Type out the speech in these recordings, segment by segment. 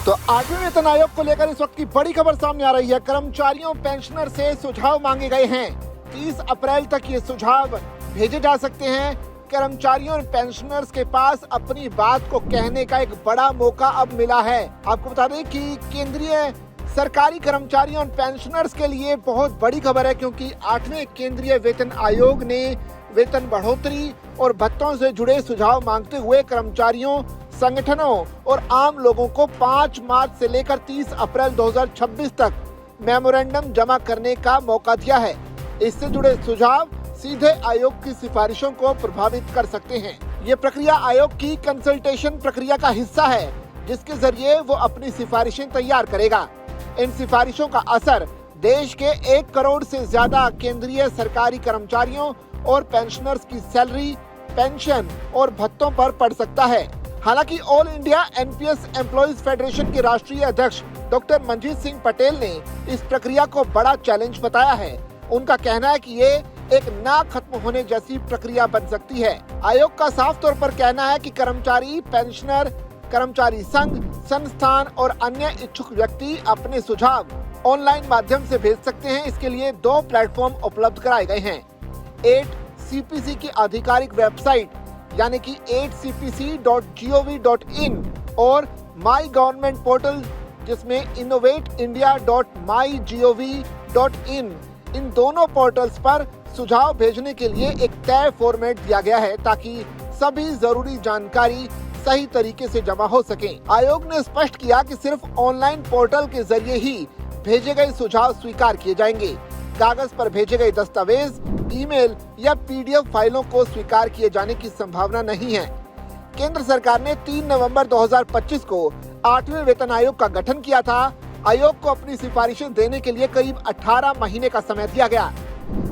तो 8वें वेतन आयोग को लेकर इस वक्त की बड़ी खबर सामने आ रही है। कर्मचारियों पेंशनर से सुझाव मांगे गए हैं। 30 अप्रैल तक ये सुझाव भेजे जा सकते हैं। कर्मचारियों और पेंशनर्स के पास अपनी बात को कहने का एक बड़ा मौका अब मिला है। आपको बता दें कि केंद्रीय सरकारी कर्मचारियों और पेंशनर्स के लिए बहुत बड़ी खबर है, क्योंकि 8वें केंद्रीय वेतन आयोग ने वेतन बढ़ोतरी और भत्तों से जुड़े सुझाव मांगते हुए कर्मचारियों, संगठनों और आम लोगों को 5 मार्च से लेकर 30 अप्रैल 2026 तक मेमोरेंडम जमा करने का मौका दिया है। इससे जुड़े सुझाव सीधे आयोग की सिफारिशों को प्रभावित कर सकते हैं। ये प्रक्रिया आयोग की कंसल्टेशन प्रक्रिया का हिस्सा है, जिसके जरिए वो अपनी सिफारिशें तैयार करेगा। इन सिफारिशों का असर देश के 1 करोड़ से ज्यादा केंद्रीय सरकारी कर्मचारियों और पेंशनर्स की सैलरी, पेंशन और भत्तों पर पड़ सकता है। हालांकि all India NPS employees federation के राष्ट्रीय अध्यक्ष डॉक्टर मनजीत सिंह पटेल ने इस प्रक्रिया को बड़ा चैलेंज बताया है। उनका कहना है कि ये एक ना खत्म होने जैसी प्रक्रिया बन सकती है। आयोग का साफ तौर पर कहना है कि कर्मचारी, पेंशनर, कर्मचारी संघ, संस्थान और अन्य इच्छुक व्यक्ति अपने सुझाव ऑनलाइन माध्यम से भेज सकते हैं। इसके लिए 2 प्लेटफॉर्म उपलब्ध कराए गए हैं। 8CPC की आधिकारिक वेबसाइट यानी कि 8cpc.gov.in और माई गवर्नमेंट पोर्टल जिसमें innovateindia.mygov.in, इन दोनों पोर्टल्स पर सुझाव भेजने के लिए एक तय फॉर्मेट दिया गया है, ताकि सभी जरूरी जानकारी सही तरीके से जमा हो सके। आयोग ने स्पष्ट किया कि सिर्फ ऑनलाइन पोर्टल के जरिए ही भेजे गए सुझाव स्वीकार किए जाएंगे। कागज पर भेजे गए दस्तावेज, ईमेल या PDF फाइलों को स्वीकार किए जाने की संभावना नहीं है। केंद्र सरकार ने 3 नवंबर 2025 को 8वें वेतन आयोग का गठन किया था। आयोग को अपनी सिफारिशें देने के लिए करीब 18 महीने का समय दिया गया।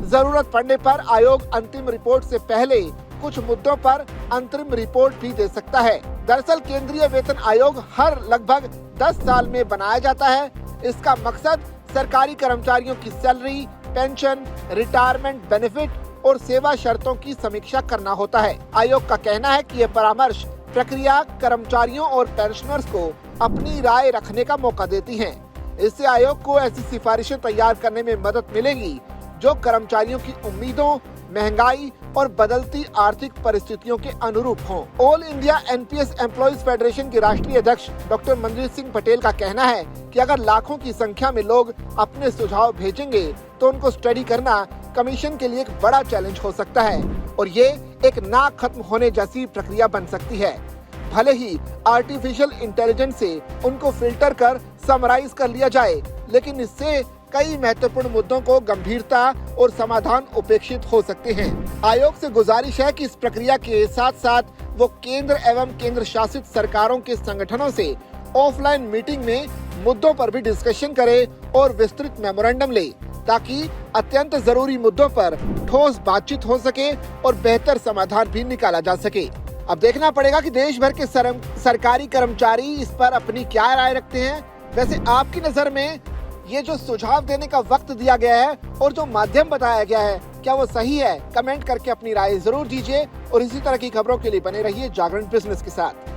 जरूरत पड़ने पर आयोग अंतिम रिपोर्ट से पहले कुछ मुद्दों पर अंतरिम रिपोर्ट भी दे सकता है। दरअसल केंद्रीय वेतन आयोग हर लगभग 10 साल में बनाया जाता है। इसका मकसद सरकारी कर्मचारियों की सैलरी, पेंशन, रिटायरमेंट बेनिफिट और सेवा शर्तों की समीक्षा करना होता है। आयोग का कहना है कि यह परामर्श प्रक्रिया कर्मचारियों और पेंशनर्स को अपनी राय रखने का मौका देती है। इससे आयोग को ऐसी सिफारिशें तैयार करने में मदद मिलेगी जो कर्मचारियों की उम्मीदों, महंगाई और बदलती आर्थिक परिस्थितियों के अनुरूप हों। All India NPS employees federation के राष्ट्रीय अध्यक्ष डॉक्टर मनजीत सिंह पटेल का कहना है कि अगर लाखों की संख्या में लोग अपने सुझाव भेजेंगे तो उनको स्टडी करना कमीशन के लिए एक बड़ा चैलेंज हो सकता है और ये एक ना खत्म होने जैसी प्रक्रिया बन सकती है। भले ही आर्टिफिशियल इंटेलिजेंस से उनको फिल्टर कर समराइज कर लिया जाए, लेकिन इससे कई महत्वपूर्ण मुद्दों को गंभीरता और समाधान उपेक्षित हो सकते हैं। आयोग से गुजारिश है कि इस प्रक्रिया के साथ साथ वो केंद्र एवं केंद्र शासित सरकारों के संगठनों से ऑफलाइन मीटिंग में मुद्दों पर भी डिस्कशन करे और विस्तृत मेमोरेंडम ले, ताकि अत्यंत जरूरी मुद्दों पर ठोस बातचीत हो सके और बेहतर समाधान भी निकाला जा सके। अब देखना पड़ेगा कि देश भर के सरकारी कर्मचारी इस पर अपनी क्या राय रखते हैं। वैसे आपकी नजर में ये जो सुझाव देने का वक्त दिया गया है और जो माध्यम बताया गया है, क्या वो सही है? कमेंट करके अपनी राय जरूर दीजिए और इसी तरह की खबरों के लिए बने रहिए जागरण बिजनेस के साथ।